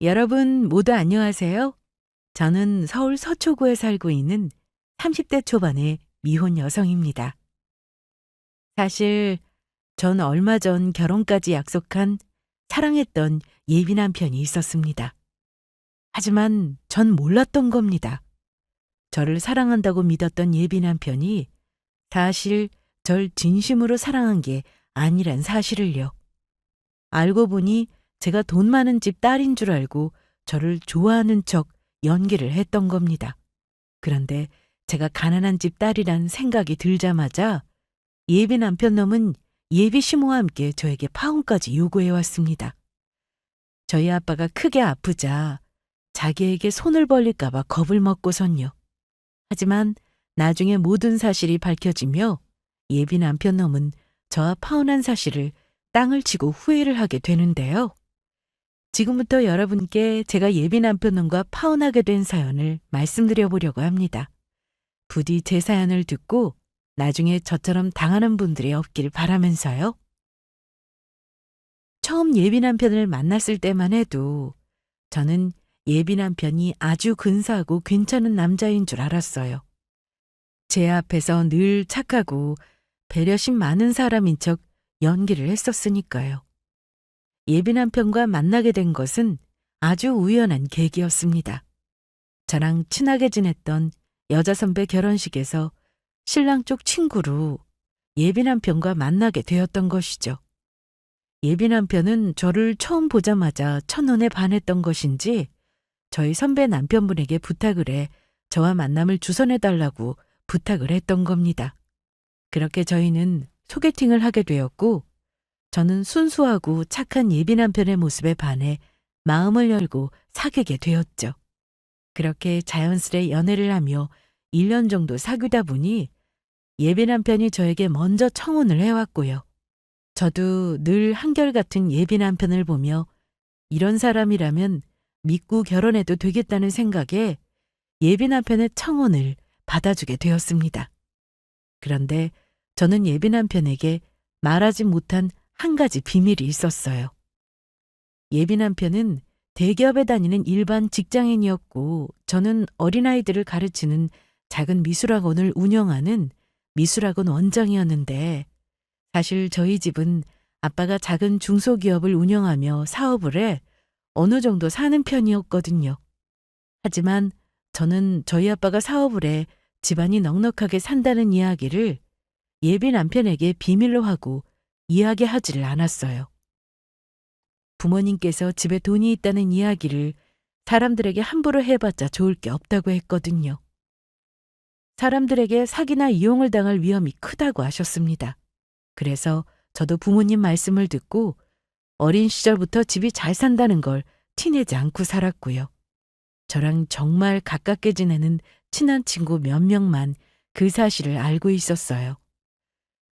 여러분 모두 안녕하세요. 저는 서울 서초구에 살고 있는 30대 초반의 미혼 여성입니다. 사실 전 얼마 전 결혼까지 약속한 사랑했던 예비 남편이 있었습니다. 하지만 전 몰랐던 겁니다. 저를 사랑한다고 믿었던 예비 남편이 사실 절 진심으로 사랑한 게 아니란 사실을요. 알고 보니 제가 돈 많은 집 딸인 줄 알고 저를 좋아하는 척 연기를 했던 겁니다. 그런데 제가 가난한 집 딸이란 생각이 들자마자 예비 남편 놈은 예비 시모와 함께 저에게 파혼까지 요구해 왔습니다. 저희 아빠가 크게 아프자 자기에게 손을 벌릴까 봐 겁을 먹고선요. 하지만 나중에 모든 사실이 밝혀지며 예비 남편 놈은 저와 파혼한 사실을 땅을 치고 후회를 하게 되는데요. 지금부터 여러분께 제가 예비 남편놈과 파혼하게 된 사연을 말씀드려 보려고 합니다. 부디 제 사연을 듣고 나중에 저처럼 당하는 분들이 없길 바라면서요. 처음 예비 남편을 만났을 때만 해도 저는 예비 남편이 아주 근사하고 괜찮은 남자인 줄 알았어요. 제 앞에서 늘 착하고 배려심 많은 사람인 척 연기를 했었으니까요. 예비 남편과 만나게 된 것은 아주 우연한 계기였습니다. 저랑 친하게 지냈던 여자 선배 결혼식에서 신랑 쪽 친구로 예비 남편과 만나게 되었던 것이죠. 예비 남편은 저를 처음 보자마자 첫눈에 반했던 것인지 저희 선배 남편분에게 부탁을 해 저와 만남을 주선해달라고 부탁을 했던 겁니다. 그렇게 저희는 소개팅을 하게 되었고 저는 순수하고 착한 예비 남편의 모습에 반해 마음을 열고 사귀게 되었죠. 그렇게 자연스레 연애를 하며 1년 정도 사귀다 보니 예비 남편이 저에게 먼저 청혼을 해왔고요. 저도 늘 한결같은 예비 남편을 보며 이런 사람이라면 믿고 결혼해도 되겠다는 생각에 예비 남편의 청혼을 받아주게 되었습니다. 그런데 저는 예비 남편에게 말하지 못한 한 가지 비밀이 있었어요. 예비 남편은 대기업에 다니는 일반 직장인이었고 저는 어린아이들을 가르치는 작은 미술학원을 운영하는 미술학원 원장이었는데 사실 저희 집은 아빠가 작은 중소기업을 운영하며 사업을 해 어느 정도 사는 편이었거든요. 하지만 저는 저희 아빠가 사업을 해 집안이 넉넉하게 산다는 이야기를 예비 남편에게 비밀로 하고 이야기하지를 않았어요. 부모님께서 집에 돈이 있다는 이야기를 사람들에게 함부로 해봤자 좋을 게 없다고 했거든요. 사람들에게 사기나 이용을 당할 위험이 크다고 하셨습니다. 그래서 저도 부모님 말씀을 듣고 어린 시절부터 집이 잘 산다는 걸 티내지 않고 살았고요. 저랑 정말 가깝게 지내는 친한 친구 몇 명만 그 사실을 알고 있었어요.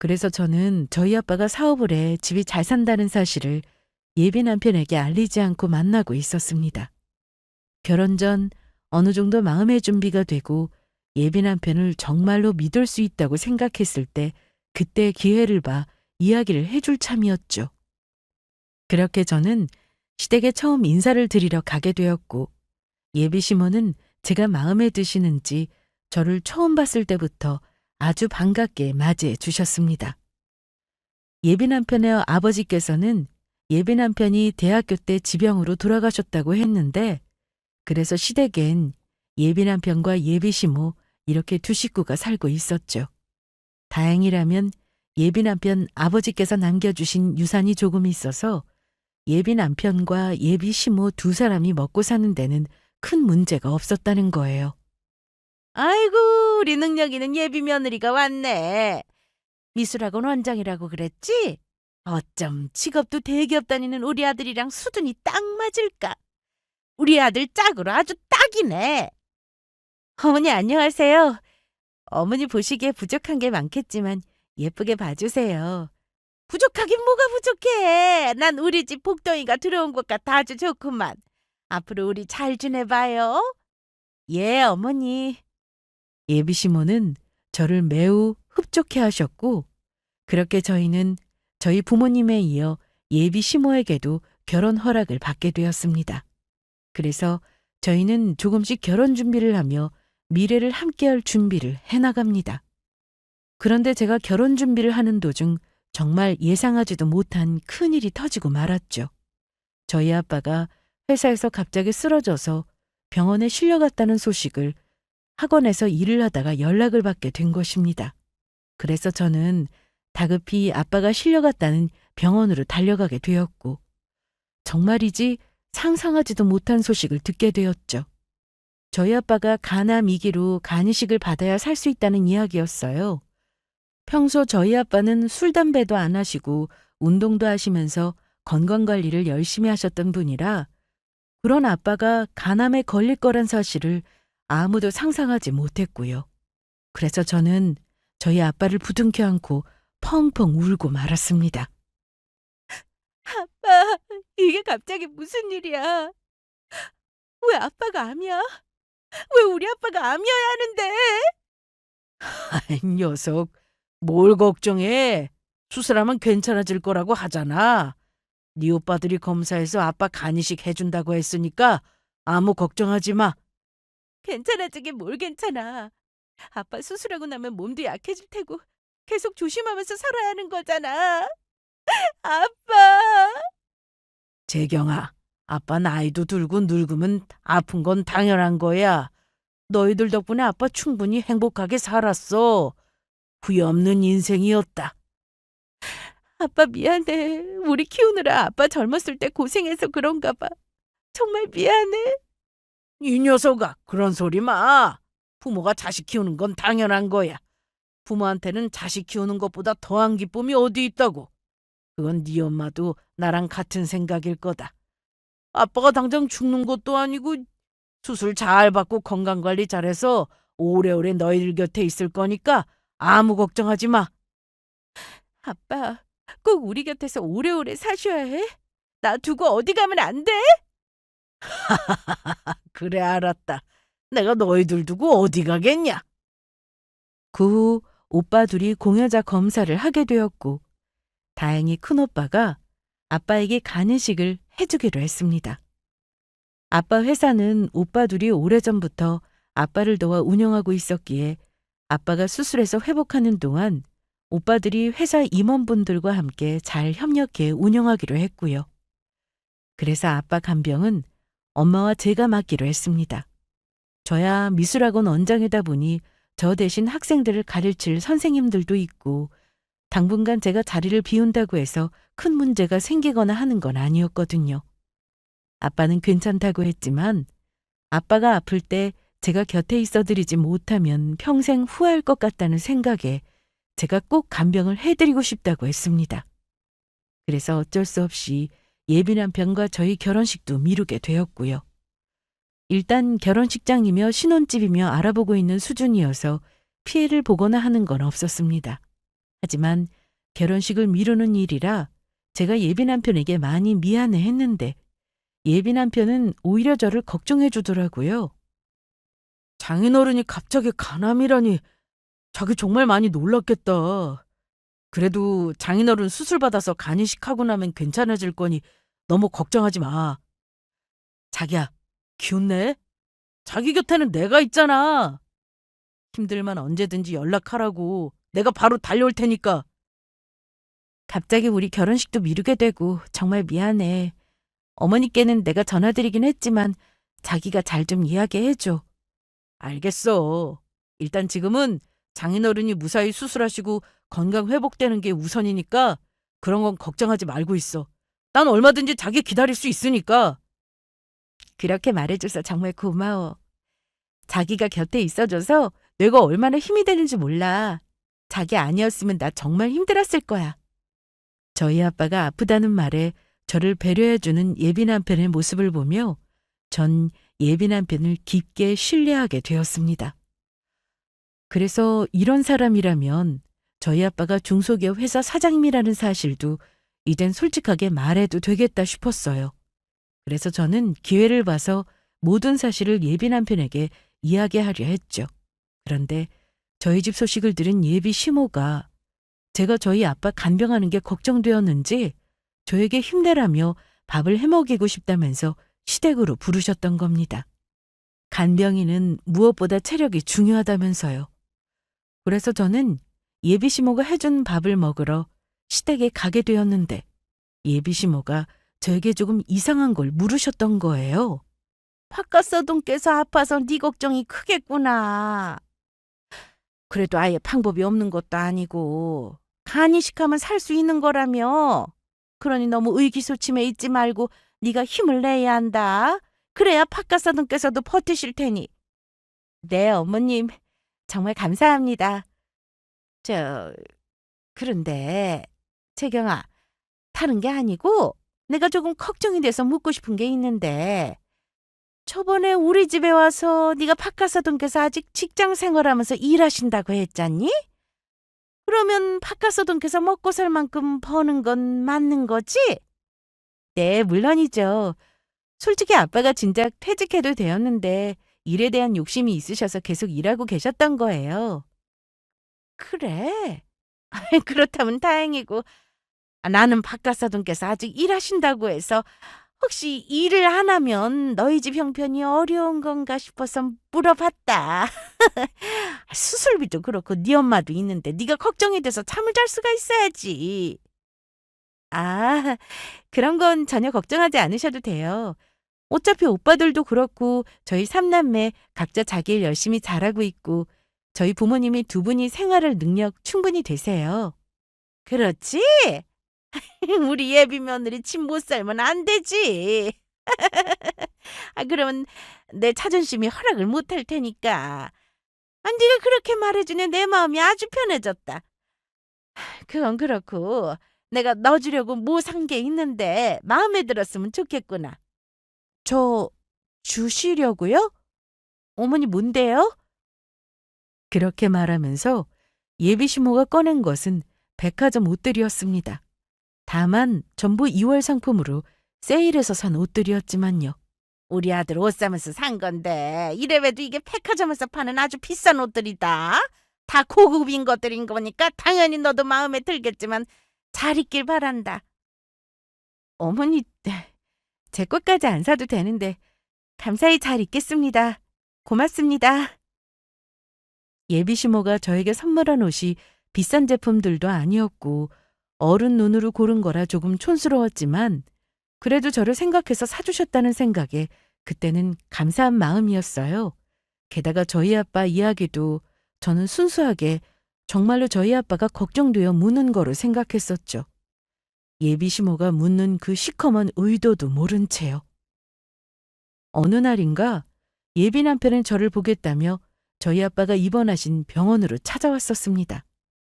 그래서 저는 저희 아빠가 사업을 해 집이 잘 산다는 사실을 예비 남편에게 알리지 않고 만나고 있었습니다. 결혼 전 어느 정도 마음의 준비가 되고 예비 남편을 정말로 믿을 수 있다고 생각했을 때 그때 기회를 봐 이야기를 해줄 참이었죠. 그렇게 저는 시댁에 처음 인사를 드리러 가게 되었고 예비 시모는 제가 마음에 드시는지 저를 처음 봤을 때부터 아주 반갑게 맞이해 주셨습니다. 예비 남편의 아버지께서는 예비 남편이 대학교 때 지병으로 돌아가셨다고 했는데 그래서 시댁엔 예비 남편과 예비 시모 이렇게 두 식구가 살고 있었죠. 다행이라면 예비 남편 아버지께서 남겨주신 유산이 조금 있어서 예비 남편과 예비 시모 두 사람이 먹고 사는 데는 큰 문제가 없었다는 거예요. 아이고, 우리 능력 있는 예비 며느리가 왔네. 미술학원 원장이라고 그랬지? 어쩜 직업도 대기업 다니는 우리 아들이랑 수준이 딱 맞을까? 우리 아들 짝으로 아주 딱이네. 어머니 안녕하세요. 어머니 보시기에 부족한 게 많겠지만 예쁘게 봐주세요. 부족하긴 뭐가 부족해. 난 우리 집 복덩이가 들어온 것 같아 아주 좋구만. 앞으로 우리 잘 지내봐요. 예, 어머니. 예비 시모는 저를 매우 흡족해 하셨고 그렇게 저희는 저희 부모님에 이어 예비 시모에게도 결혼 허락을 받게 되었습니다. 그래서 저희는 조금씩 결혼 준비를 하며 미래를 함께할 준비를 해나갑니다. 그런데 제가 결혼 준비를 하는 도중 정말 예상하지도 못한 큰일이 터지고 말았죠. 저희 아빠가 회사에서 갑자기 쓰러져서 병원에 실려갔다는 소식을 학원에서 일을 하다가 연락을 받게 된 것입니다. 그래서 저는 다급히 아빠가 실려갔다는 병원으로 달려가게 되었고, 정말이지 상상하지도 못한 소식을 듣게 되었죠. 저희 아빠가 간암 2기로 간이식을 받아야 살 수 있다는 이야기였어요. 평소 저희 아빠는 술, 담배도 안 하시고 운동도 하시면서 건강관리를 열심히 하셨던 분이라 그런 아빠가 간암에 걸릴 거란 사실을 아무도 상상하지 못했고요. 그래서 저는 저희 아빠를 부둥켜 안고 펑펑 울고 말았습니다. 아빠, 이게 갑자기 무슨 일이야? 왜 아빠가 암이야? 왜 우리 아빠가 암이어야 하는데? 이 녀석, 뭘 걱정해? 수술하면 괜찮아질 거라고 하잖아. 네 오빠들이 검사해서 아빠 간이식 해준다고 했으니까 아무 걱정하지 마. 괜찮아지긴 뭘 괜찮아. 아빠 수술하고 나면 몸도 약해질 테고 계속 조심하면서 살아야 하는 거잖아. 아빠. 재경아, 아빠 나이도 들고 늙으면 아픈 건 당연한 거야. 너희들 덕분에 아빠 충분히 행복하게 살았어. 후회 없는 인생이었다. 아빠 미안해. 우리 키우느라 아빠 젊었을 때 고생해서 그런가 봐. 정말 미안해. 이 녀석아, 그런 소리 마. 부모가 자식 키우는 건 당연한 거야. 부모한테는 자식 키우는 것보다 더한 기쁨이 어디 있다고. 그건 네 엄마도 나랑 같은 생각일 거다. 아빠가 당장 죽는 것도 아니고 수술 잘 받고 건강관리 잘해서 오래오래 너희들 곁에 있을 거니까 아무 걱정하지 마. 아빠, 꼭 우리 곁에서 오래오래 사셔야 해? 나 두고 어디 가면 안 돼? 그래, 알았다. 내가 너희들 두고 어디 가겠냐? 그 후 오빠 둘이 공여자 검사를 하게 되었고, 다행히 큰오빠가 아빠에게 간이식을 해주기로 했습니다. 아빠 회사는 오빠 둘이 오래전부터 아빠를 도와 운영하고 있었기에 아빠가 수술해서 회복하는 동안 오빠들이 회사 임원분들과 함께 잘 협력해 운영하기로 했고요. 그래서 아빠 간병은 엄마와 제가 맡기로 했습니다. 저야 미술학원 원장이다 보니 저 대신 학생들을 가르칠 선생님들도 있고 당분간 제가 자리를 비운다고 해서 큰 문제가 생기거나 하는 건 아니었거든요. 아빠는 괜찮다고 했지만 아빠가 아플 때 제가 곁에 있어드리지 못하면 평생 후회할 것 같다는 생각에 제가 꼭 간병을 해드리고 싶다고 했습니다. 그래서 어쩔 수 없이 예비 남편과 저희 결혼식도 미루게 되었고요. 일단 결혼식장이며 신혼집이며 알아보고 있는 수준이어서 피해를 보거나 하는 건 없었습니다. 하지만 결혼식을 미루는 일이라 제가 예비 남편에게 많이 미안해했는데 예비 남편은 오히려 저를 걱정해 주더라고요. 장인어른이 갑자기 간암이라니 자기 정말 많이 놀랐겠다. 그래도 장인어른 수술 받아서 간이식하고 나면 괜찮아질 거니 너무 걱정하지 마. 자기야, 기운내? 자기 곁에는 내가 있잖아. 힘들면 언제든지 연락하라고. 내가 바로 달려올 테니까. 갑자기 우리 결혼식도 미루게 되고 정말 미안해. 어머니께는 내가 전화드리긴 했지만 자기가 잘 좀 이야기해줘. 알겠어. 일단 지금은 장인어른이 무사히 수술하시고 건강 회복되는 게 우선이니까 그런 건 걱정하지 말고 있어. 난 얼마든지 자기 기다릴 수 있으니까. 그렇게 말해줘서 정말 고마워. 자기가 곁에 있어줘서 내가 얼마나 힘이 되는지 몰라. 자기 아니었으면 나 정말 힘들었을 거야. 저희 아빠가 아프다는 말에 저를 배려해주는 예비 남편의 모습을 보며 전 예비 남편을 깊게 신뢰하게 되었습니다. 그래서 이런 사람이라면 저희 아빠가 중소기업 회사 사장님이라는 사실도 이젠 솔직하게 말해도 되겠다 싶었어요. 그래서 저는 기회를 봐서 모든 사실을 예비 남편에게 이야기하려 했죠. 그런데 저희 집 소식을 들은 예비 시모가 제가 저희 아빠 간병하는 게 걱정되었는지 저에게 힘내라며 밥을 해먹이고 싶다면서 시댁으로 부르셨던 겁니다. 간병인은 무엇보다 체력이 중요하다면서요. 그래서 저는 예비시모가 해준 밥을 먹으러 시댁에 가게 되었는데 예비시모가 저에게 조금 이상한 걸 물으셨던 거예요. 바깥사돈께서 아파서 네 걱정이 크겠구나. 그래도 아예 방법이 없는 것도 아니고 간이식하면 살 수 있는 거라며. 그러니 너무 의기소침해 있지 말고 네가 힘을 내야 한다. 그래야 바깥사돈께서도 버티실 테니. 네, 어머님. 정말 감사합니다. 저, 그런데 재경아, 다른 게 아니고 내가 조금 걱정이 돼서 묻고 싶은 게 있는데 저번에 우리 집에 와서 네가 바깥사돈께서 아직 직장 생활하면서 일하신다고 했잖니? 그러면 바깥사돈께서 먹고 살 만큼 버는 건 맞는 거지? 네, 물론이죠. 솔직히 아빠가 진작 퇴직해도 되었는데 일에 대한 욕심이 있으셔서 계속 일하고 계셨던 거예요. 그래? 그렇다면 다행이고 나는 바깥사돈께서 아직 일하신다고 해서 혹시 일을 안 하면 너희 집 형편이 어려운 건가 싶어서 물어봤다. 수술비도 그렇고 네 엄마도 있는데 네가 걱정이 돼서 잠을 잘 수가 있어야지. 아, 그런 건 전혀 걱정하지 않으셔도 돼요. 어차피 오빠들도 그렇고 저희 삼남매 각자 자기 일 열심히 잘하고 있고 저희 부모님이 두 분이 생활할 능력 충분히 되세요. 그렇지? 우리 예비 며느리 침 못 살면 안 되지. 그러면 내 자존심이 허락을 못 할 테니까. 네가 그렇게 말해주니 내 마음이 아주 편해졌다. 그건 그렇고 내가 넣어주려고 뭐 산 게 있는데 마음에 들었으면 좋겠구나. 저 주시려고요? 어머니 뭔데요? 그렇게 말하면서 예비시모가 꺼낸 것은 백화점 옷들이었습니다. 다만 전부 2월 상품으로 세일해서 산 옷들이었지만요. 우리 아들 옷 사면서 산 건데 이래봬도 이게 백화점에서 파는 아주 비싼 옷들이다. 다 고급인 것들인 거니까 당연히 너도 마음에 들겠지만 잘 입길 바란다. 어머니, 제 것까지 안 사도 되는데 감사히 잘 입겠습니다. 고맙습니다. 예비시모가 저에게 선물한 옷이 비싼 제품들도 아니었고 어른 눈으로 고른 거라 조금 촌스러웠지만 그래도 저를 생각해서 사주셨다는 생각에 그때는 감사한 마음이었어요. 게다가 저희 아빠 이야기도 저는 순수하게 정말로 저희 아빠가 걱정되어 묻는 거로 생각했었죠. 예비시모가 묻는 그 시커먼 의도도 모른 채요. 어느 날인가 예비 남편은 저를 보겠다며 저희 아빠가 입원하신 병원으로 찾아왔었습니다.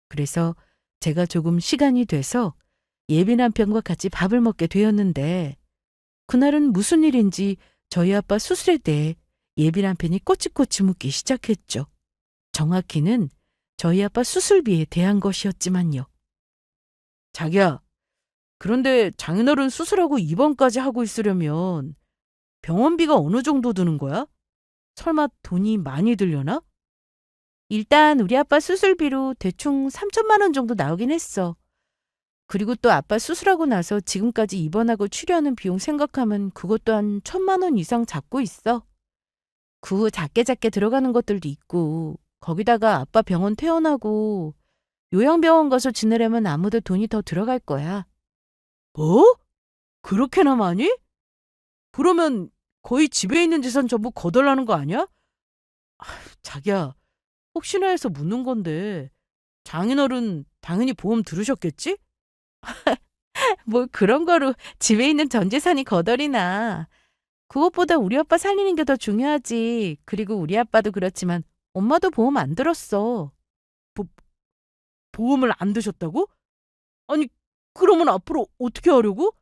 그래서 제가 조금 시간이 돼서 예비 남편과 같이 밥을 먹게 되었는데 그날은 무슨 일인지 저희 아빠 수술에 대해 예비 남편이 꼬치꼬치 묻기 시작했죠. 정확히는 저희 아빠 수술비에 대한 것이었지만요. 자기야, 그런데 장인어른 수술하고 입원까지 하고 있으려면 병원비가 어느 정도 드는 거야? 설마 돈이 많이 들려나? 일단 우리 아빠 수술비로 대충 3천만 원 정도 나오긴 했어. 그리고 또 아빠 수술하고 나서 지금까지 입원하고 치료하는 비용 생각하면 그것도 한 1,000만 원 이상 잡고 있어. 그 후 작게 들어가는 것들도 있고 거기다가 아빠 병원 퇴원하고 요양병원 가서 지내려면 아무도 돈이 더 들어갈 거야. 뭐? 그렇게나 많이? 그러면 거의 집에 있는 재산 전부 거덜나는 거 아니야? 자기야, 혹시나 해서 묻는 건데 장인어른 당연히 보험 들으셨겠지? 뭘 그런 거로 집에 있는 전 재산이 거덜이나. 그것보다 우리 아빠 살리는 게 더 중요하지. 그리고 우리 아빠도 그렇지만 엄마도 보험 안 들었어. 보험을 안 드셨다고? 아니, 그러면 앞으로 어떻게 하려고?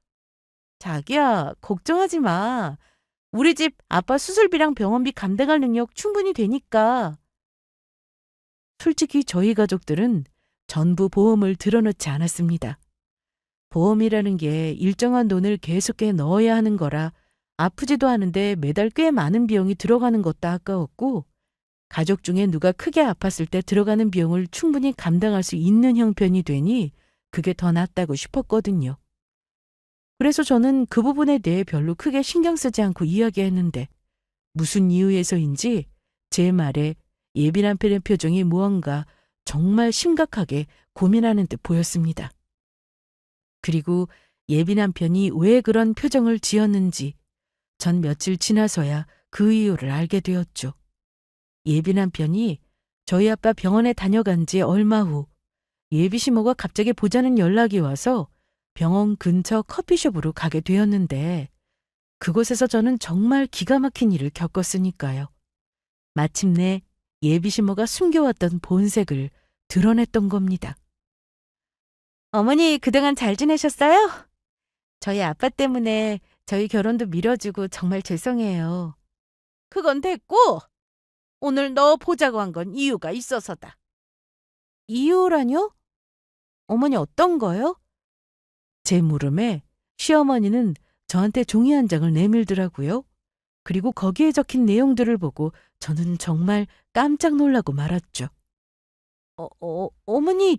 자기야, 걱정하지 마. 우리 집 아빠 수술비랑 병원비 감당할 능력 충분히 되니까. 솔직히 저희 가족들은 전부 보험을 들어놓지 않았습니다. 보험이라는 게 일정한 돈을 계속해 넣어야 하는 거라 아프지도 않은데 매달 꽤 많은 비용이 들어가는 것도 아까웠고 가족 중에 누가 크게 아팠을 때 들어가는 비용을 충분히 감당할 수 있는 형편이 되니 그게 더 낫다고 싶었거든요. 그래서 저는 그 부분에 대해 별로 크게 신경 쓰지 않고 이야기했는데 무슨 이유에서인지 제 말에 예비 남편의 표정이 무언가 정말 심각하게 고민하는 듯 보였습니다. 그리고 예비 남편이 왜 그런 표정을 지었는지 전 며칠 지나서야 그 이유를 알게 되었죠. 예비 남편이 저희 아빠 병원에 다녀간 지 얼마 후 예비 시모가 갑자기 보자는 연락이 와서 병원 근처 커피숍으로 가게 되었는데 그곳에서 저는 정말 기가 막힌 일을 겪었으니까요. 마침내 예비 시모가 숨겨왔던 본색을 드러냈던 겁니다. 어머니 그동안 잘 지내셨어요? 저희 아빠 때문에 저희 결혼도 미뤄주고 정말 죄송해요. 그건 됐고 오늘 너 보자고 한 건 이유가 있어서다. 이유라뇨? 어머니 어떤 거요? 제 물음에 시어머니는 저한테 종이 한 장을 내밀더라고요. 그리고 거기에 적힌 내용들을 보고 저는 정말 깜짝 놀라고 말았죠. 어머니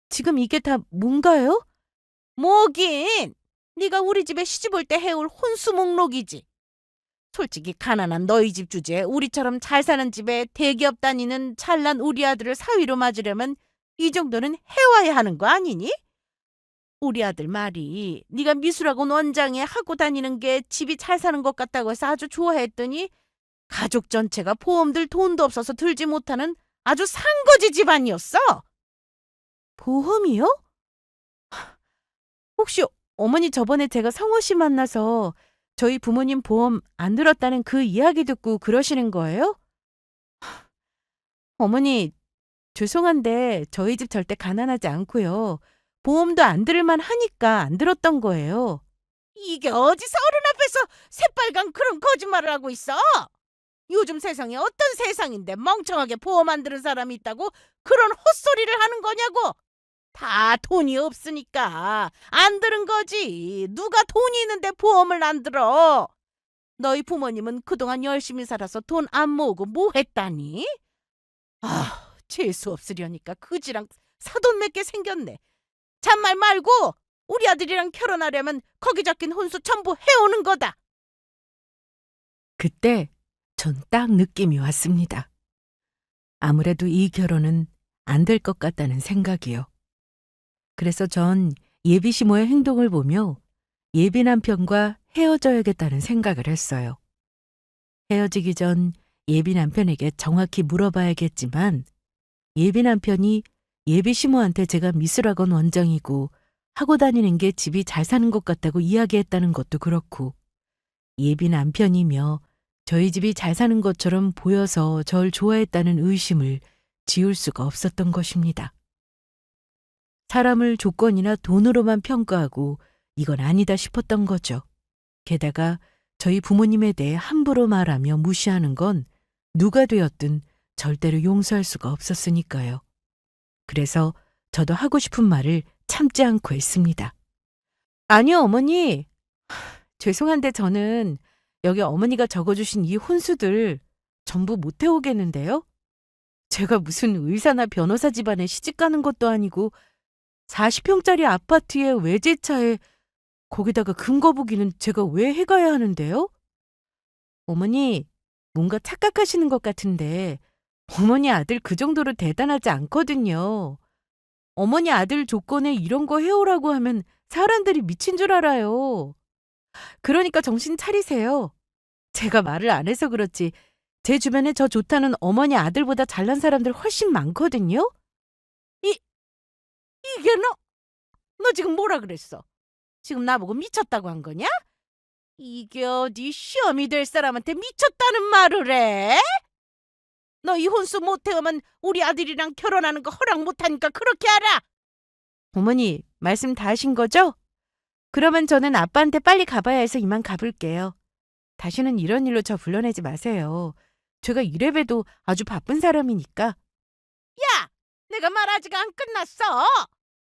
지금 이게 다 뭔가요? 뭐긴! 네가 우리 집에 시집 올 때 해올 혼수 목록이지. 솔직히 가난한 너희 집 주제에 우리처럼 잘 사는 집에 대기업 다니는 잘난 우리 아들을 사위로 맞으려면 이 정도는 해와야 하는 거 아니니? 우리 아들 말이 네가 미술학원 원장에 하고 다니는 게 집이 잘 사는 것 같다고 해서 아주 좋아했더니 가족 전체가 보험들 돈도 없어서 들지 못하는 아주 상거지 집안이었어. 보험이요? 혹시 어머니 저번에 제가 성호 씨 만나서 저희 부모님 보험 안 들었다는 그 이야기 듣고 그러시는 거예요? 어머니 죄송한데 저희 집 절대 가난하지 않고요. 보험도 안 들을만 하니까 안 들었던 거예요. 이게 어디서 어른 앞에서 새빨간 그런 거짓말을 하고 있어? 요즘 세상에 어떤 세상인데 멍청하게 보험 안 들은 사람이 있다고 그런 헛소리를 하는 거냐고. 다 돈이 없으니까 안 들은 거지. 누가 돈이 있는데 보험을 안 들어? 너희 부모님은 그동안 열심히 살아서 돈 안 모으고 뭐 했다니? 아, 재수 없으려니까 그지랑 사돈 맺게 생겼네. 잔말 말고 우리 아들이랑 결혼하려면 거기 적힌 혼수 전부 해오는 거다. 그때 전 딱 느낌이 왔습니다. 아무래도 이 결혼은 안 될 것 같다는 생각이요. 그래서 전 예비 시모의 행동을 보며 예비 남편과 헤어져야겠다는 생각을 했어요. 헤어지기 전 예비 남편에게 정확히 물어봐야겠지만 예비 남편이 예비 시모한테 제가 미술학원 원장이고 하고 다니는 게 집이 잘 사는 것 같다고 이야기했다는 것도 그렇고 예비 남편이며 저희 집이 잘 사는 것처럼 보여서 절 좋아했다는 의심을 지울 수가 없었던 것입니다. 사람을 조건이나 돈으로만 평가하고 이건 아니다 싶었던 거죠. 게다가 저희 부모님에 대해 함부로 말하며 무시하는 건 누가 되었든 절대로 용서할 수가 없었으니까요. 그래서 저도 하고 싶은 말을 참지 않고 했습니다. 아니요, 어머니. 죄송한데 저는 여기 어머니가 적어주신 이 혼수들 전부 못 해오겠는데요? 제가 무슨 의사나 변호사 집안에 시집가는 것도 아니고 40평짜리 아파트에 외제차에 거기다가 금거북이는 제가 왜 해가야 하는데요? 어머니, 뭔가 착각하시는 것 같은데 어머니 아들 그 정도로 대단하지 않거든요. 어머니 아들 조건에 이런 거 해오라고 하면 사람들이 미친 줄 알아요. 그러니까 정신 차리세요. 제가 말을 안 해서 그렇지 제 주변에 저 좋다는 어머니 아들보다 잘난 사람들 훨씬 많거든요. 이게 너 지금 뭐라 그랬어? 지금 나보고 미쳤다고 한 거냐? 이게 어디 시험이 될 사람한테 미쳤다는 말을 해? 너 이 혼수 못 태우면 우리 아들이랑 결혼하는 거 허락 못하니까 그렇게 알아. 어머니, 말씀 다 하신 거죠? 그러면 저는 아빠한테 빨리 가봐야 해서 이만 가볼게요. 다시는 이런 일로 저 불러내지 마세요. 제가 이래봬도 아주 바쁜 사람이니까. 야! 내가 말 아직 안 끝났어.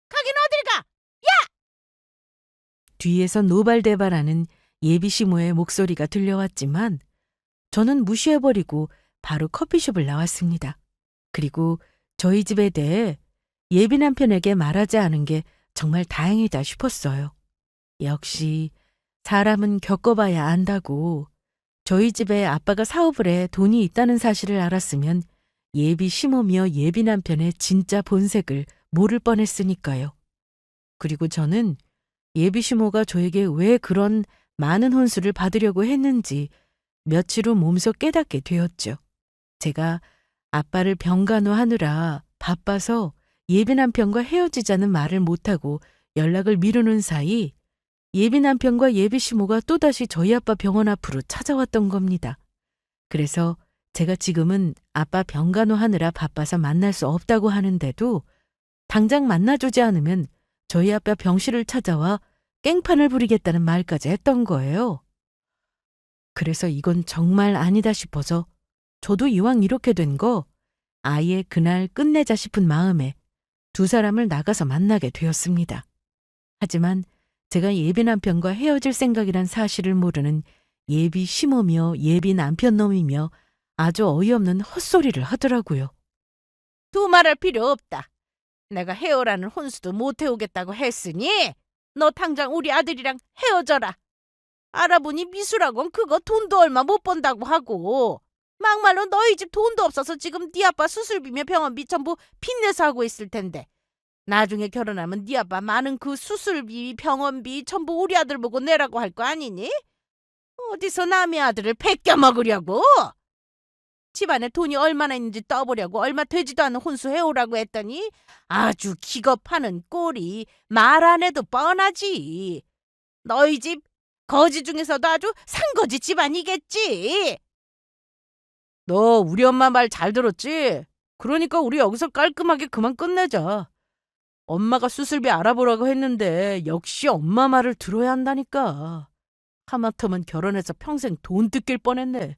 가긴 어딜 가? 뒤에서 노발대발하는 예비 시모의 목소리가 들려왔지만 저는 무시해버리고 바로 커피숍을 나왔습니다. 그리고 저희 집에 대해 예비 남편에게 말하지 않은 게 정말 다행이다 싶었어요. 역시 사람은 겪어봐야 안다고. 저희 집에 아빠가 사업을 해 돈이 있다는 사실을 알았으면 예비 시모며 예비 남편의 진짜 본색을 모를 뻔했으니까요. 그리고 저는 예비 시모가 저에게 왜 그런 많은 혼수를 받으려고 했는지 며칠 후 몸소 깨닫게 되었죠. 제가 아빠를 병간호하느라 바빠서 예비 남편과 헤어지자는 말을 못하고 연락을 미루는 사이 예비 남편과 예비 시모가 또다시 저희 아빠 병원 앞으로 찾아왔던 겁니다. 그래서 제가 지금은 아빠 병간호하느라 바빠서 만날 수 없다고 하는데도 당장 만나주지 않으면 저희 아빠 병실을 찾아와 깽판을 부리겠다는 말까지 했던 거예요. 그래서 이건 정말 아니다 싶어서 저도 이왕 이렇게 된 거 아예 그날 끝내자 싶은 마음에 두 사람을 나가서 만나게 되었습니다. 하지만 제가 예비 남편과 헤어질 생각이란 사실을 모르는 예비 시모며 예비 남편 놈이며 아주 어이없는 헛소리를 하더라고요. 두말할 필요 없다. 내가 헤어라는 혼수도 못 해오겠다고 했으니 너 당장 우리 아들이랑 헤어져라. 알아보니 미술학원 그거 돈도 얼마 못 번다고 하고 막말로 너희 집 돈도 없어서 지금 네 아빠 수술비며 병원비 전부 빚내서 하고 있을 텐데 나중에 결혼하면 네 아빠 많은 그 수술비, 병원비 전부 우리 아들 보고 내라고 할 거 아니니? 어디서 남의 아들을 베껴 먹으려고? 집안에 돈이 얼마나 있는지 떠보려고 얼마 되지도 않은 혼수 해오라고 했더니 아주 기겁하는 꼴이 말 안 해도 뻔하지. 너희 집 거지 중에서도 아주 상거지 집안이겠지. 너 우리 엄마 말 잘 들었지? 그러니까 우리 여기서 깔끔하게 그만 끝내자. 엄마가 수술비 알아보라고 했는데 역시 엄마 말을 들어야 한다니까. 하마터면 결혼해서 평생 돈 뜯길 뻔했네.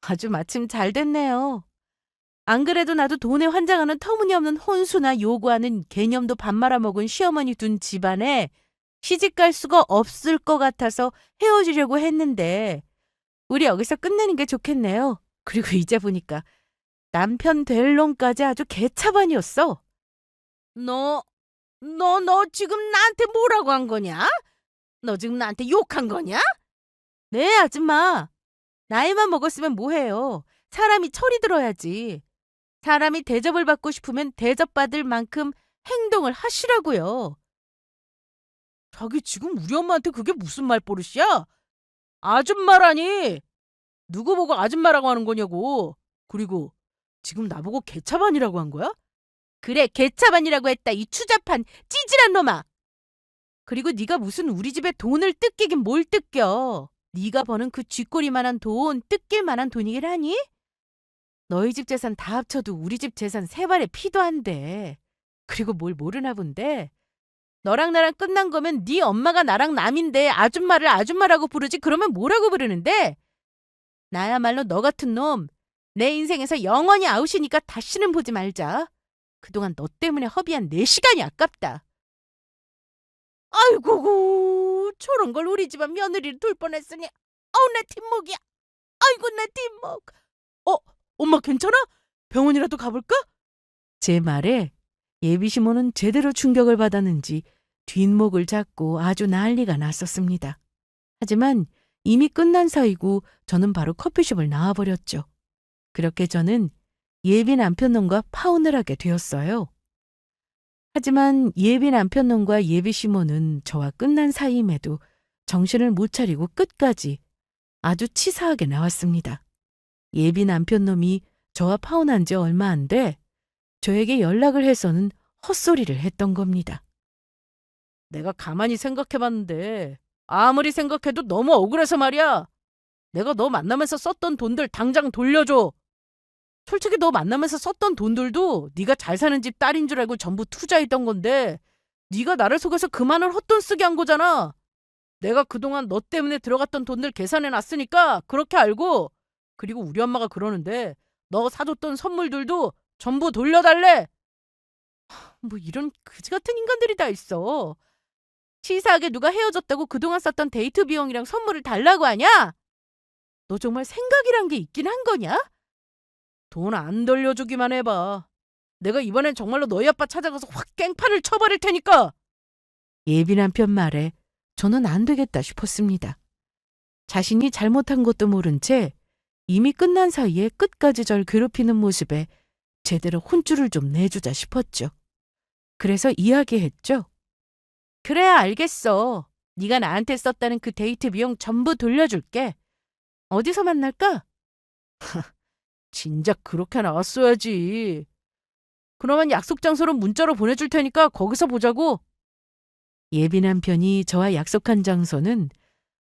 아주 마침 잘 됐네요. 안 그래도 나도 돈에 환장하는 터무니없는 혼수나 요구하는 개념도 밥 말아먹은 시어머니 둔 집안에 시집갈 수가 없을 것 같아서 헤어지려고 했는데 우리 여기서 끝내는 게 좋겠네요. 그리고 이제 보니까 남편 될 놈까지 아주 개차반이었어. 너 지금 나한테 뭐라고 한 거냐? 너 지금 나한테 욕한 거냐? 네, 아줌마. 나이만 먹었으면 뭐해요. 사람이 철이 들어야지. 사람이 대접을 받고 싶으면 대접받을 만큼 행동을 하시라고요. 자기 지금 우리 엄마한테 그게 무슨 말버릇이야? 아줌마라니! 누구 보고 아줌마라고 하는 거냐고. 그리고 지금 나보고 개차반이라고 한 거야? 그래, 개차반이라고 했다, 이 추잡한 찌질한 놈아. 그리고 네가 무슨 우리 집에 돈을 뜯기긴 뭘 뜯겨. 네가 버는 그 쥐꼬리만한 돈, 뜯길 만한 돈이긴 하니? 너희 집 재산 다 합쳐도 우리 집 재산 3발의 피도 안 돼. 그리고 뭘 모르나 본데. 너랑 나랑 끝난 거면 네 엄마가 나랑 남인데 아줌마를 아줌마라고 부르지 그러면 뭐라고 부르는데? 나야말로 너 같은 놈, 내 인생에서 영원히 아웃이니까 다시는 보지 말자. 그동안 너 때문에 허비한 내 시간이 아깝다. 아이고구 저런 걸 우리 집안 며느리를 둘 뻔했으니 어우 내 뒷목이야. 아이고 내 뒷목. 엄마 괜찮아? 병원이라도 가볼까? 제 말에 예비 시모는 제대로 충격을 받았는지 뒷목을 잡고 아주 난리가 났었습니다. 하지만 이미 끝난 사이고 저는 바로 커피숍을 나와버렸죠. 그렇게 저는 예비 남편놈과 파혼을 하게 되었어요. 하지만 예비 남편놈과 예비 시모는 저와 끝난 사이임에도 정신을 못 차리고 끝까지 아주 치사하게 나왔습니다. 예비 남편놈이 저와 파혼한 지 얼마 안 돼 저에게 연락을 해서는 헛소리를 했던 겁니다. 내가 가만히 생각해봤는데 아무리 생각해도 너무 억울해서 말이야. 내가 너 만나면서 썼던 돈들 당장 돌려줘. 솔직히 너 만나면서 썼던 돈들도 네가 잘 사는 집 딸인 줄 알고 전부 투자했던 건데 네가 나를 속여서 그만을 헛돈 쓰게 한 거잖아. 내가 그동안 너 때문에 들어갔던 돈들 계산해놨으니까 그렇게 알고. 그리고 우리 엄마가 그러는데 너 사줬던 선물들도 전부 돌려달래. 뭐 이런 그지 같은 인간들이 다 있어. 치사하게 누가 헤어졌다고 그동안 썼던 데이트 비용이랑 선물을 달라고 하냐? 너 정말 생각이란 게 있긴 한 거냐? 돈 안 돌려주기만 해봐. 내가 이번엔 정말로 너희 아빠 찾아가서 확 깽판을 쳐버릴 테니까. 예비 남편 말에 저는 안 되겠다 싶었습니다. 자신이 잘못한 것도 모른 채 이미 끝난 사이에 끝까지 절 괴롭히는 모습에 제대로 혼쭐을 좀 내주자 싶었죠. 그래서 이야기했죠. 그래야 알겠어. 네가 나한테 썼다는 그 데이트 비용 전부 돌려줄게. 어디서 만날까? 진작 그렇게 나왔어야지. 그러면 약속 장소로 문자로 보내줄 테니까 거기서 보자고. 예비 남편이 저와 약속한 장소는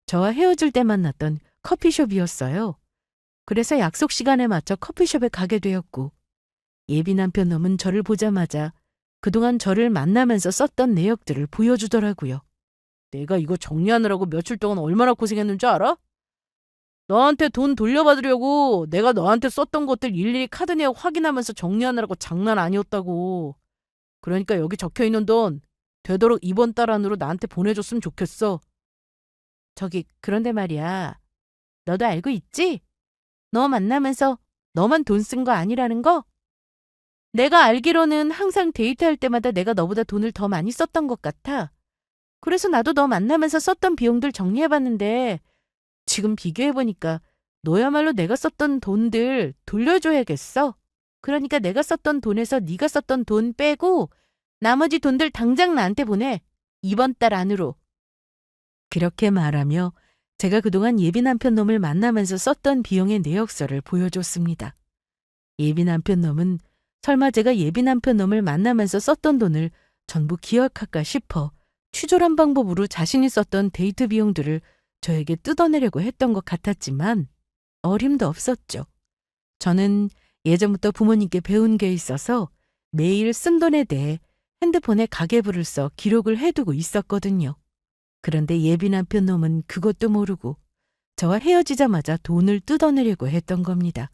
저와 헤어질 때 만났던 커피숍이었어요. 그래서 약속 시간에 맞춰 커피숍에 가게 되었고, 예비 남편 놈은 저를 보자마자 그동안 저를 만나면서 썼던 내역들을 보여주더라고요. 내가 이거 정리하느라고 며칠 동안 얼마나 고생했는지 알아? 너한테 돈 돌려받으려고 내가 너한테 썼던 것들 일일이 카드 내역 확인하면서 정리하느라고 장난 아니었다고. 그러니까 여기 적혀있는 돈 되도록 이번 달 안으로 나한테 보내줬으면 좋겠어. 저기 그런데 말이야. 너도 알고 있지? 너 만나면서 너만 돈 쓴 거 아니라는 거? 내가 알기로는 항상 데이트할 때마다 내가 너보다 돈을 더 많이 썼던 것 같아. 그래서 나도 너 만나면서 썼던 비용들 정리해봤는데 지금 비교해보니까 너야말로 내가 썼던 돈들 돌려줘야겠어. 그러니까 내가 썼던 돈에서 네가 썼던 돈 빼고 나머지 돈들 당장 나한테 보내. 이번 달 안으로. 그렇게 말하며 제가 그동안 예비 남편 놈을 만나면서 썼던 비용의 내역서를 보여줬습니다. 예비 남편 놈은 설마 제가 예비 남편 놈을 만나면서 썼던 돈을 전부 기억할까 싶어 추졸한 방법으로 자신이 썼던 데이트 비용들을 저에게 뜯어내려고 했던 것 같았지만 어림도 없었죠. 저는 예전부터 부모님께 배운 게 있어서 매일 쓴 돈에 대해 핸드폰에 가계부를 써 기록을 해두고 있었거든요. 그런데 예비 남편 놈은 그것도 모르고 저와 헤어지자마자 돈을 뜯어내려고 했던 겁니다.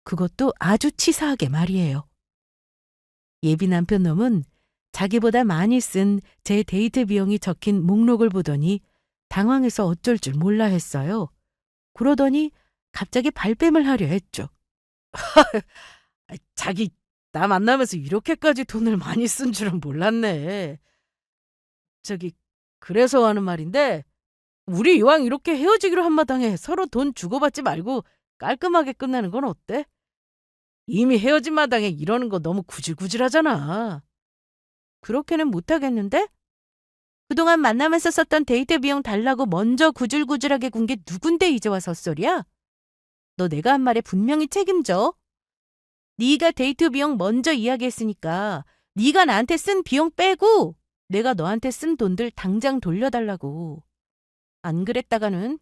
그것도 아주 치사하게 말이에요. 예비 남편 놈은 자기보다 많이 쓴 제 데이트 비용이 적힌 목록을 보더니 당황해서 어쩔 줄 몰라 했어요. 그러더니 갑자기 발뺌을 하려 했죠. 자기 나 만나면서 이렇게까지 돈을 많이 쓴 줄은 몰랐네. 저기 그래서 하는 말인데 우리 이왕 이렇게 헤어지기로 한 마당에 서로 돈 주고받지 말고 깔끔하게 끝내는 건 어때? 이미 헤어진 마당에 이러는 거 너무 구질구질하잖아. 그렇게는 못하겠는데? 그동안 만나면서 썼던 데이트 비용 달라고 먼저 구질구질하게 군 게 누군데 이제 와서 헛소리야? 너 내가 한 말에 분명히 책임져. 네가 데이트 비용 먼저 이야기했으니까 네가 나한테 쓴 비용 빼고 내가 너한테 쓴 돈들 당장 돌려달라고. 안 그랬다가는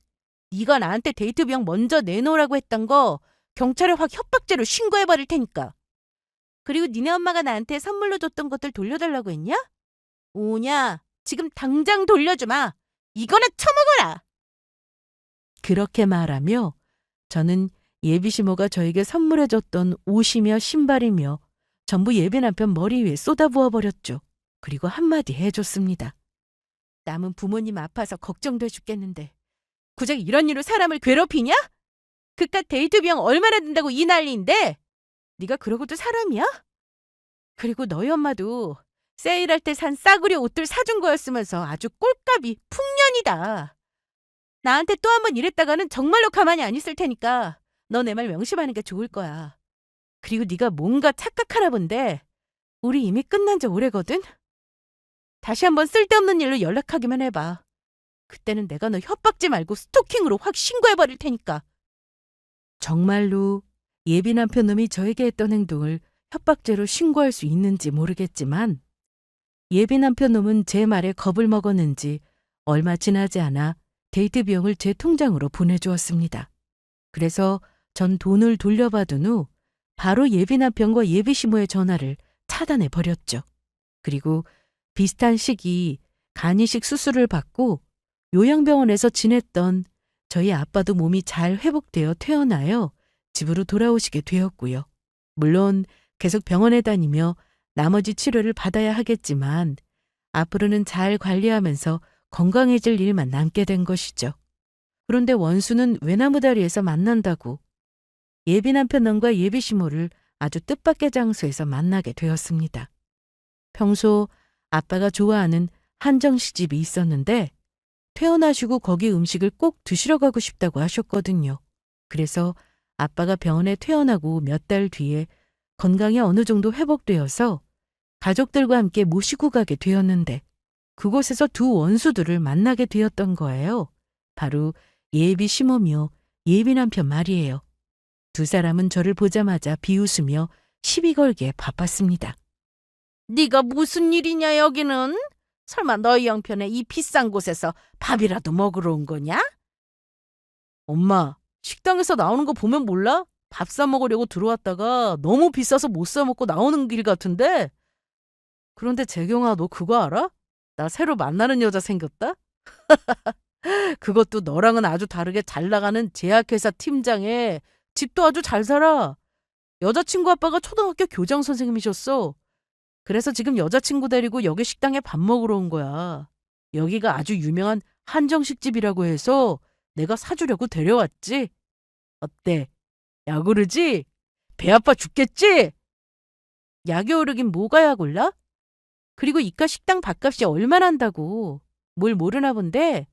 네가 나한테 데이트 비용 먼저 내놓으라고 했던 거 경찰에 확 협박죄로 신고해버릴 테니까. 그리고 니네 엄마가 나한테 선물로 줬던 것들 돌려달라고 했냐? 오냐? 지금 당장 돌려주마. 이거나 처먹어라. 그렇게 말하며 저는 예비 시모가 저에게 선물해줬던 옷이며 신발이며 전부 예비 남편 머리 위에 쏟아부어 버렸죠. 그리고 한마디 해줬습니다. 남은 부모님 아파서 걱정돼 죽겠는데 고작 이런 일로 사람을 괴롭히냐? 그깟 데이트 비용 얼마나 든다고 이 난리인데? 네가 그러고도 사람이야? 그리고 너희 엄마도 세일할 때 산 싸구려 옷들 사준 거였으면서 아주 꼴값이 풍년이다. 나한테 또 한 번 이랬다가는 정말로 가만히 안 있을 테니까 너 내 말 명심하는 게 좋을 거야. 그리고 네가 뭔가 착각하나 본데 우리 이미 끝난 지 오래거든? 다시 한번 쓸데없는 일로 연락하기만 해봐. 그때는 내가 너 협박지 말고 스토킹으로 확 신고해버릴 테니까. 정말로 예비 남편 놈이 저에게 했던 행동을 협박죄로 신고할 수 있는지 모르겠지만 예비 남편 놈은 제 말에 겁을 먹었는지 얼마 지나지 않아 데이트 비용을 제 통장으로 보내주었습니다. 그래서 전 돈을 돌려받은 후 바로 예비 남편과 예비 시모의 전화를 차단해 버렸죠. 그리고 비슷한 시기 간이식 수술을 받고 요양병원에서 지냈던 저희 아빠도 몸이 잘 회복되어 퇴원하여 집으로 돌아오시게 되었고요. 물론 계속 병원에 다니며 나머지 치료를 받아야 하겠지만 앞으로는 잘 관리하면서 건강해질 일만 남게 된 것이죠. 그런데 원수는 외나무다리에서 만난다고 예비 남편 놈과 예비 시모를 아주 뜻밖의 장소에서 만나게 되었습니다. 평소 아빠가 좋아하는 한정식집이 있었는데 퇴원하시고 거기 음식을 꼭 드시러 가고 싶다고 하셨거든요. 그래서 아빠가 병원에 퇴원하고 몇 달 뒤에 건강이 어느 정도 회복되어서 가족들과 함께 모시고 가게 되었는데 그곳에서 두 원수들을 만나게 되었던 거예요. 바로 예비 시모며 예비 남편 말이에요. 두 사람은 저를 보자마자 비웃으며 시비 걸기에 바빴습니다. 네가 무슨 일이냐 여기는? 설마 너희 형편에 이 비싼 곳에서 밥이라도 먹으러 온 거냐? 엄마, 식당에서 나오는 거 보면 몰라? 밥 사 먹으려고 들어왔다가 너무 비싸서 못 사 먹고 나오는 길 같은데? 그런데 재경아, 너 그거 알아? 나 새로 만나는 여자 생겼다? 그것도 너랑은 아주 다르게 잘 나가는 제약회사 팀장에 집도 아주 잘 살아. 여자친구 아빠가 초등학교 교장 선생님이셨어. 그래서 지금 여자친구 데리고 여기 식당에 밥 먹으러 온 거야. 여기가 아주 유명한 한정식집이라고 해서 내가 사주려고 데려왔지. 어때? 약오르지? 배 아파 죽겠지? 약이 오르긴 뭐가 약올라? 그리고 이깟 식당 밥값이 얼마나 한다고. 뭘 모르나 본데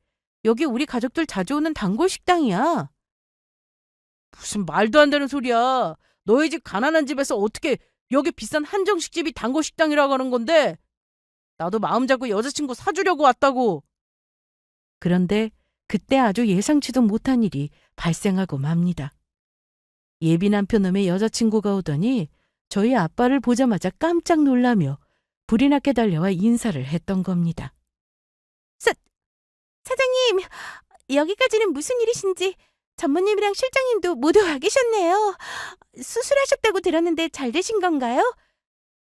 여기 우리 가족들 자주 오는 단골 식당이야. 무슨 말도 안 되는 소리야. 너희 집 가난한 집에서 어떻게 여기 비싼 한정식집이 단골 식당이라고 하는 건데. 나도 마음 잡고 여자친구 사주려고 왔다고. 그런데 그때 아주 예상치도 못한 일이 발생하고 맙니다. 예비 남편 놈의 여자친구가 오더니 저희 아빠를 보자마자 깜짝 놀라며 불이 나게 달려와 인사를 했던 겁니다. 사장님, 여기까지는 무슨 일이신지 전무님이랑 실장님도 모두 와 계셨네요. 수술하셨다고 들었는데 잘 되신 건가요?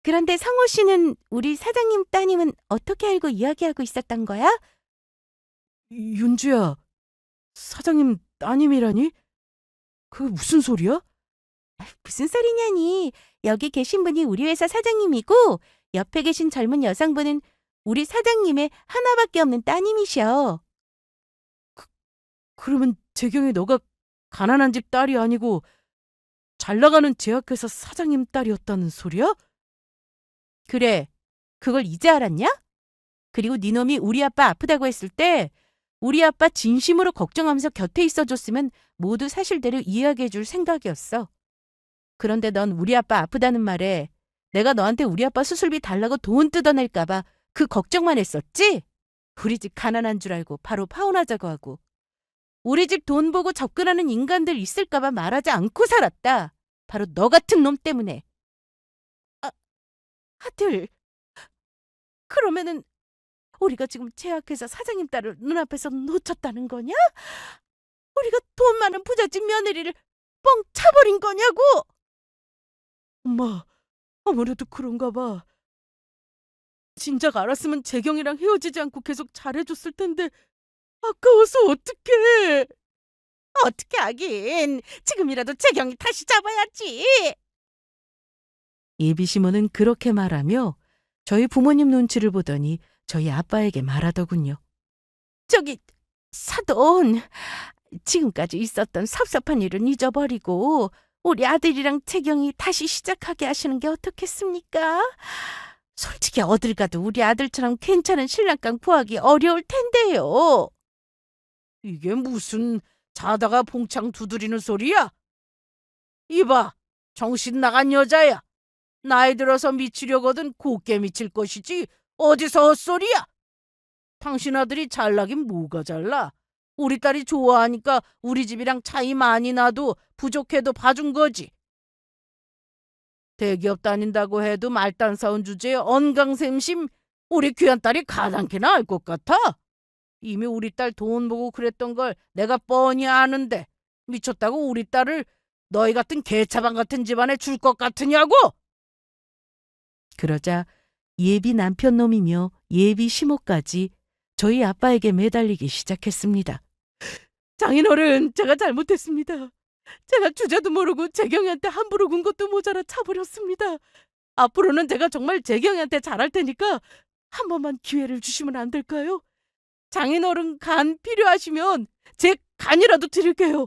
그런데 성호 씨는 우리 사장님 따님은 어떻게 알고 이야기하고 있었던 거야? 윤주야, 사장님 따님이라니? 그게 무슨 소리야? 무슨 소리냐니. 여기 계신 분이 우리 회사 사장님이고 옆에 계신 젊은 여성분은 우리 사장님의 하나밖에 없는 따님이셔. 그러면 재경이 너가 가난한 집 딸이 아니고 잘 나가는 제약회사 사장님 딸이었다는 소리야? 그래, 그걸 이제 알았냐? 그리고 네 놈이 우리 아빠 아프다고 했을 때 우리 아빠 진심으로 걱정하면서 곁에 있어줬으면 모두 사실대로 이야기해 줄 생각이었어. 그런데 넌 우리 아빠 아프다는 말에 내가 너한테 우리 아빠 수술비 달라고 돈 뜯어낼까 봐 그 걱정만 했었지? 우리 집 가난한 줄 알고 바로 파혼하자고 하고 우리 집 돈 보고 접근하는 인간들 있을까 봐 말하지 않고 살았다. 바로 너 같은 놈 때문에. 아들, 그러면은 우리가 지금 제약회사 사장님 딸을 눈앞에서 놓쳤다는 거냐? 우리가 돈 많은 부잣집 며느리를 뻥 차버린 거냐고? 엄마, 아무래도 그런가 봐. 진작 알았으면 재경이랑 헤어지지 않고 계속 잘해줬을 텐데 아까워서 어떡해. 어떻게 하긴. 지금이라도 재경이 다시 잡아야지. 예비 시모는 그렇게 말하며 저희 부모님 눈치를 보더니 저희 아빠에게 말하더군요. 저기 사돈, 지금까지 있었던 섭섭한 일은 잊어버리고 우리 아들이랑 재경이 다시 시작하게 하시는 게 어떻겠습니까? 솔직히 어딜 가도 우리 아들처럼 괜찮은 신랑감 구하기 어려울 텐데요. 이게 무슨 자다가 봉창 두드리는 소리야? 이봐, 정신 나간 여자야. 나이 들어서 미치려거든 곱게 미칠 것이지 어디서 헛소리야? 당신 아들이 잘나긴 뭐가 잘나? 우리 딸이 좋아하니까 우리 집이랑 차이 많이 나도 부족해도 봐준 거지. 대기업 다닌다고 해도 말단 사온 주제에 언강샘심 우리 귀한 딸이 가당키나 알 것 같아? 이미 우리 딸 돈 보고 그랬던 걸 내가 뻔히 아는데 미쳤다고 우리 딸을 너희 같은 개차반 같은 집안에 줄 것 같으냐고? 그러자 예비 남편 놈이며 예비 시모까지 저희 아빠에게 매달리기 시작했습니다. 장인어른, 제가 잘못했습니다. 제가 주제도 모르고 재경이한테 함부로 군 것도 모자라 차버렸습니다. 앞으로는 제가 정말 재경이한테 잘할 테니까 한 번만 기회를 주시면 안 될까요? 장인어른 간 필요하시면 제 간이라도 드릴게요.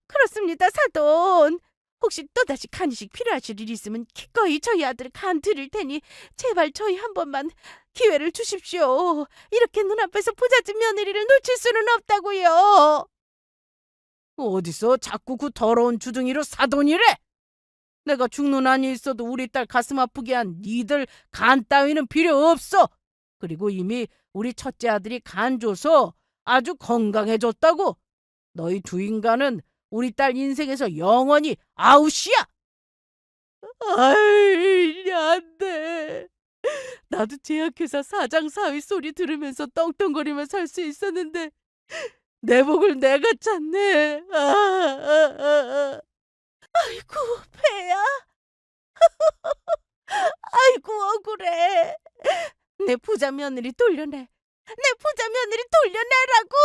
그렇습니다, 사돈. 혹시 또다시 간이식 필요하실 일 있으면 기꺼이 저희 아들 간 드릴 테니 제발 저희 한 번만 기회를 주십시오. 이렇게 눈앞에서 부잣집 며느리를 놓칠 수는 없다고요. 어디서 자꾸 그 더러운 주둥이로 사돈이래? 내가 죽는 한이 있어도 우리 딸 가슴 아프게 한 니들 간 따위는 필요 없어. 그리고 이미 우리 첫째 아들이 간 줘서 아주 건강해졌다고. 너희 두 인간은 우리 딸 인생에서 영원히 아웃이야. 아이, 안 돼. 나도 제약회사 사장 사위 소리 들으면서 떵떵거리며 살 수 있었는데 내 복을 내가 찾네. 아이고, 배야. 아이고, 억울해. 내 부자 며느리 돌려내. 내 부자 며느리 돌려내라고.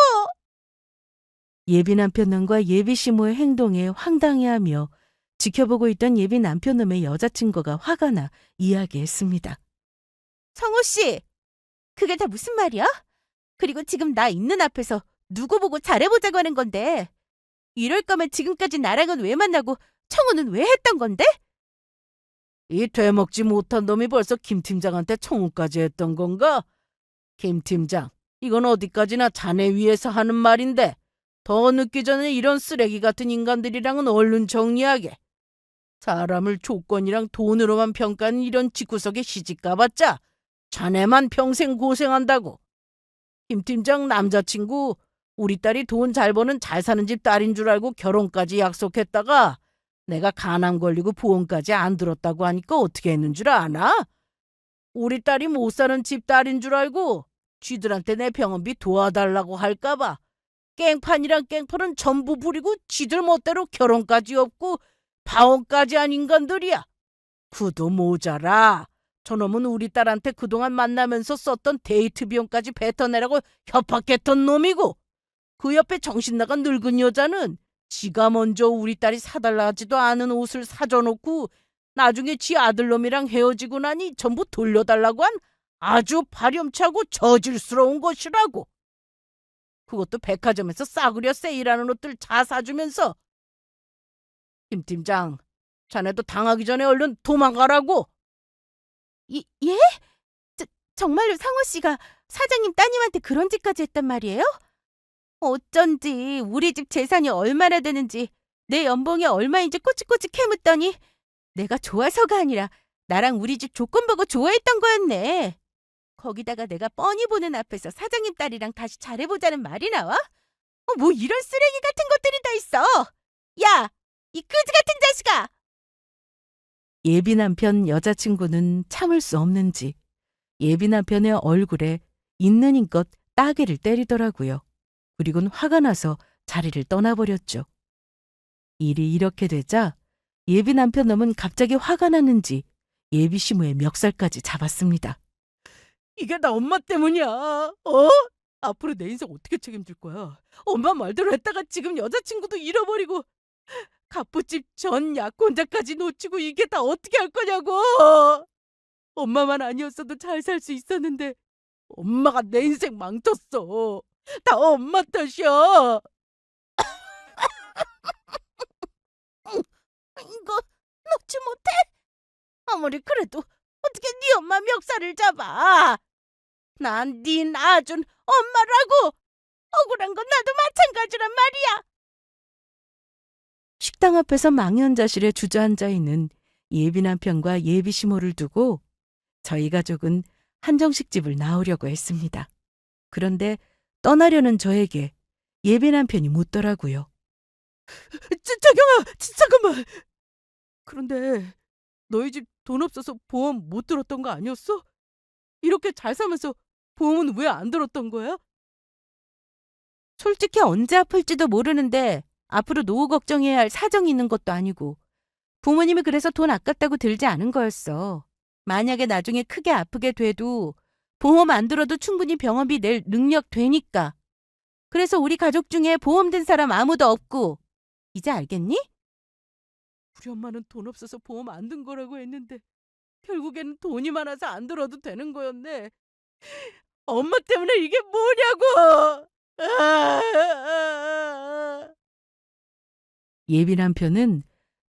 예비 남편놈과 예비 시모의 행동에 황당해하며 지켜보고 있던 예비 남편놈의 여자친구가 화가 나 이야기했습니다. 성호 씨, 그게 다 무슨 말이야? 그리고 지금 나 있는 앞에서 누구 보고 잘해보자고 하는 건데 이럴 거면 지금까지 나랑은 왜 만나고 청혼은 왜 했던 건데? 이 되먹지 못한 놈이 벌써 김 팀장한테 청혼까지 했던 건가? 김 팀장, 이건 어디까지나 자네 위해서 하는 말인데 더 늦기 전에 이런 쓰레기 같은 인간들이랑은 얼른 정리하게. 사람을 조건이랑 돈으로만 평가하는 이런 집구석에 시집 가봤자 자네만 평생 고생한다고. 김 팀장 남자친구 우리 딸이 돈 잘 버는 잘 사는 집 딸인 줄 알고 결혼까지 약속했다가 내가 간암 걸리고 보험까지 안 들었다고 하니까 어떻게 했는 줄 아나? 우리 딸이 못 사는 집 딸인 줄 알고 쥐들한테 내 병원비 도와달라고 할까봐 깽판이랑 깽판은 전부 부리고 지들 멋대로 결혼까지 없고 파혼까지 한 인간들이야. 그도 모자라. 저놈은 우리 딸한테 그동안 만나면서 썼던 데이트 비용까지 뱉어내라고 협박했던 놈이고 그 옆에 정신 나간 늙은 여자는 지가 먼저 우리 딸이 사달라 하지도 않은 옷을 사줘놓고 나중에 지 아들놈이랑 헤어지고 나니 전부 돌려달라고 한 아주 파렴치하고 저질스러운 것이라고. 그것도 백화점에서 싸구려 세일하는 옷들 다 사주면서. 김 팀장, 자네도 당하기 전에 얼른 도망가라고. 예? 정말로 상호 씨가 사장님 따님한테 그런 짓까지 했단 말이에요? 어쩐지 우리 집 재산이 얼마나 되는지 내 연봉이 얼마인지 꼬치꼬치 캐묻더니 내가 좋아서가 아니라 나랑 우리 집 조건 보고 좋아했던 거였네. 거기다가 내가 뻔히 보는 앞에서 사장님 딸이랑 다시 잘해보자는 말이 나와? 뭐 이런 쓰레기 같은 것들이 다 있어. 야, 이 그지 같은 자식아! 예비 남편 여자친구는 참을 수 없는지 예비 남편의 얼굴에 있는 힘껏 따개를 때리더라고요. 그리고는 화가 나서 자리를 떠나버렸죠. 일이 이렇게 되자 예비 남편 놈은 갑자기 화가 났는지 예비 시모의 멱살까지 잡았습니다. 이게 나 엄마 때문이야. 앞으로 내 인생 어떻게 책임질 거야? 엄마 말대로 했다가 지금 여자친구도 잃어버리고 갑부집 전 약혼자까지 놓치고 이게 다 어떻게 할 거냐고. 엄마만 아니었어도 잘 살 수 있었는데 엄마가 내 인생 망쳤어. 다 엄마 탓이야. 이거 놓지 못해? 아무리 그래도 어떻게 네 엄마 멱살을 잡아? 난 네 낳아준 엄마라고. 억울한 건 나도 마찬가지란 말이야. 식당 앞에서 망연자실에 주저앉아 있는 예비 남편과 예비 시모를 두고 저희 가족은 한정식집을 나오려고 했습니다. 그런데 떠나려는 저에게 예비 남편이 묻더라고요. 자경아, 잠깐만. 그런데 너희 집 돈 없어서 보험 못 들었던 거 아니었어? 이렇게 잘 살면서 보험은 왜 안 들었던 거야? 솔직히 언제 아플지도 모르는데 앞으로 노후 걱정해야 할 사정이 있는 것도 아니고 부모님이 그래서 돈 아깝다고 들지 않은 거였어. 만약에 나중에 크게 아프게 돼도 보험 안 들어도 충분히 병원비 낼 능력 되니까. 그래서 우리 가족 중에 보험 든 사람 아무도 없고. 이제 알겠니? 우리 엄마는 돈 없어서 보험 안 든 거라고 했는데 결국에는 돈이 많아서 안 들어도 되는 거였네. 엄마 때문에 이게 뭐냐고! 예비 남편은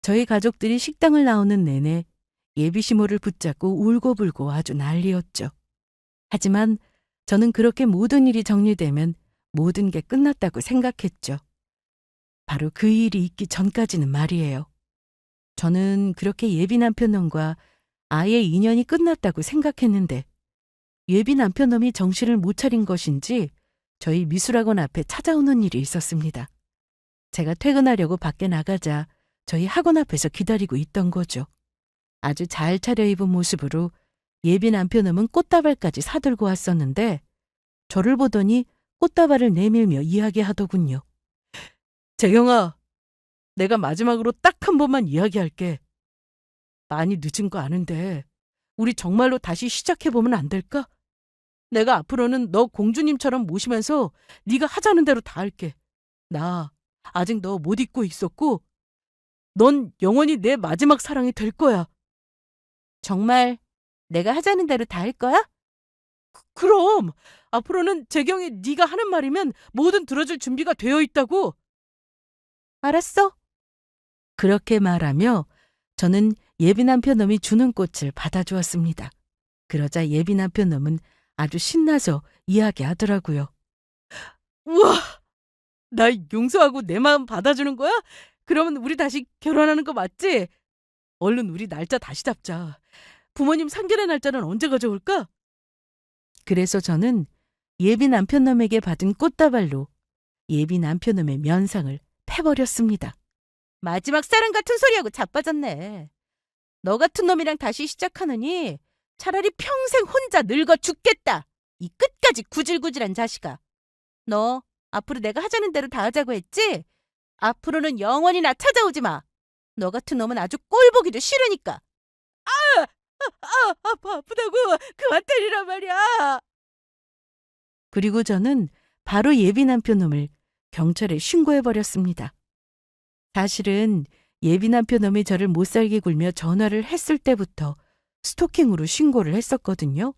저희 가족들이 식당을 나오는 내내 예비 시모를 붙잡고 울고불고 아주 난리였죠. 하지만 저는 그렇게 모든 일이 정리되면 모든 게 끝났다고 생각했죠. 바로 그 일이 있기 전까지는 말이에요. 저는 그렇게 예비 남편놈과 아예 인연이 끝났다고 생각했는데 예비 남편놈이 정신을 못 차린 것인지 저희 미술학원 앞에 찾아오는 일이 있었습니다. 제가 퇴근하려고 밖에 나가자 저희 학원 앞에서 기다리고 있던 거죠. 아주 잘 차려입은 모습으로 예비 남편놈은 꽃다발까지 사들고 왔었는데 저를 보더니 꽃다발을 내밀며 이야기하더군요. 재경아, 내가 마지막으로 딱 한 번만 이야기할게. 많이 늦은 거 아는데 우리 정말로 다시 시작해보면 안 될까? 내가 앞으로는 너 공주님처럼 모시면서 네가 하자는 대로 다 할게. 나 아직 너 못 잊고 있었고 넌 영원히 내 마지막 사랑이 될 거야. 정말 내가 하자는 대로 다 할 거야? 그럼 앞으로는 재경이 네가 하는 말이면 뭐든 들어줄 준비가 되어 있다고. 알았어. 그렇게 말하며 저는 예비 남편놈이 주는 꽃을 받아주었습니다. 그러자 예비 남편놈은 아주 신나서 이야기하더라고요. 우와! 나 용서하고 내 마음 받아주는 거야? 그러면 우리 다시 결혼하는 거 맞지? 얼른 우리 날짜 다시 잡자. 부모님 상견례 날짜는 언제 가져올까? 그래서 저는 예비 남편놈에게 받은 꽃다발로 예비 남편놈의 면상을 패버렸습니다. 마지막 사랑 같은 소리하고 자빠졌네. 너 같은 놈이랑 다시 시작하느니 차라리 평생 혼자 늙어 죽겠다. 이 끝까지 구질구질한 자식아. 너 앞으로 내가 하자는 대로 다 하자고 했지? 앞으로는 영원히 나 찾아오지 마. 너 같은 놈은 아주 꼴보기도 싫으니까. 아프다고 그만 때리란 말이야. 그리고 저는 바로 예비 남편놈을 경찰에 신고해버렸습니다. 사실은 예비 남편놈이 저를 못살게 굴며 전화를 했을 때부터 스토킹으로 신고를 했었거든요.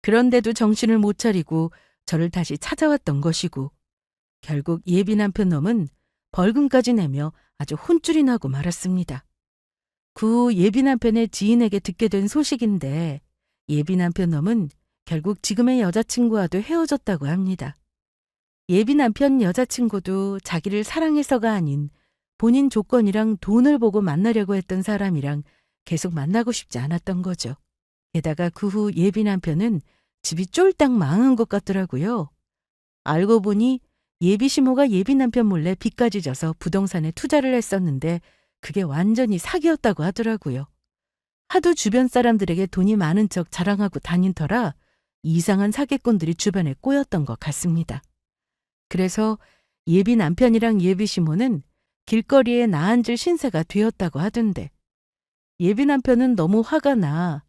그런데도 정신을 못 차리고 저를 다시 찾아왔던 것이고 결국 예비 남편놈은 벌금까지 내며 아주 혼쭐이 나고 말았습니다. 그 후 예비 남편의 지인에게 듣게 된 소식인데 예비 남편놈은 결국 지금의 여자친구와도 헤어졌다고 합니다. 예비 남편 여자친구도 자기를 사랑해서가 아닌 본인 조건이랑 돈을 보고 만나려고 했던 사람이랑 계속 만나고 싶지 않았던 거죠. 게다가 그 후 예비 남편은 집이 쫄딱 망한 것 같더라고요. 알고 보니 예비 시모가 예비 남편 몰래 빚까지 져서 부동산에 투자를 했었는데 그게 완전히 사기였다고 하더라고요. 하도 주변 사람들에게 돈이 많은 척 자랑하고 다닌 터라 이상한 사기꾼들이 주변에 꼬였던 것 같습니다. 그래서 예비 남편이랑 예비 시모는 길거리에 나앉을 신세가 되었다고 하던데 예비 남편은 너무 화가 나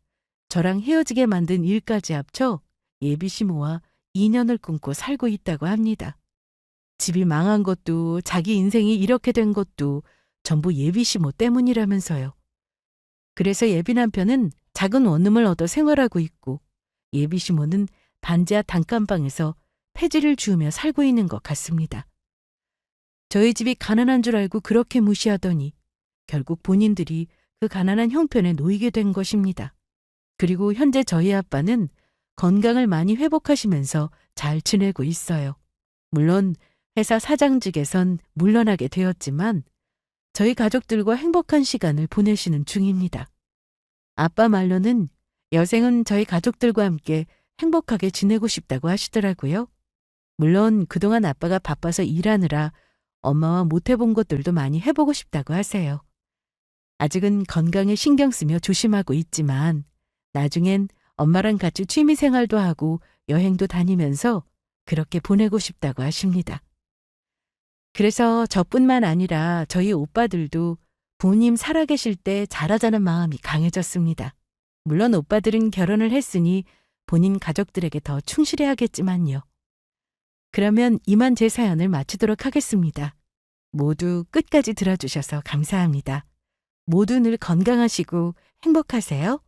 저랑 헤어지게 만든 일까지 합쳐 예비 시모와 인연을 끊고 살고 있다고 합니다. 집이 망한 것도 자기 인생이 이렇게 된 것도 전부 예비 시모 때문이라면서요. 그래서 예비 남편은 작은 원룸을 얻어 생활하고 있고 예비 시모는 반지하 단칸방에서 폐지를 주우며 살고 있는 것 같습니다. 저희 집이 가난한 줄 알고 그렇게 무시하더니 결국 본인들이 그 가난한 형편에 놓이게 된 것입니다. 그리고 현재 저희 아빠는 건강을 많이 회복하시면서 잘 지내고 있어요. 물론 회사 사장직에선 물러나게 되었지만 저희 가족들과 행복한 시간을 보내시는 중입니다. 아빠 말로는 여생은 저희 가족들과 함께 행복하게 지내고 싶다고 하시더라고요. 물론 그동안 아빠가 바빠서 일하느라 엄마와 못 해본 것들도 많이 해보고 싶다고 하세요. 아직은 건강에 신경 쓰며 조심하고 있지만 나중엔 엄마랑 같이 취미생활도 하고 여행도 다니면서 그렇게 보내고 싶다고 하십니다. 그래서 저뿐만 아니라 저희 오빠들도 부모님 살아계실 때 잘하자는 마음이 강해졌습니다. 물론 오빠들은 결혼을 했으니 본인 가족들에게 더 충실해야겠지만요. 그러면 이만 제 사연을 마치도록 하겠습니다. 모두 끝까지 들어주셔서 감사합니다. 모두 늘 건강하시고 행복하세요.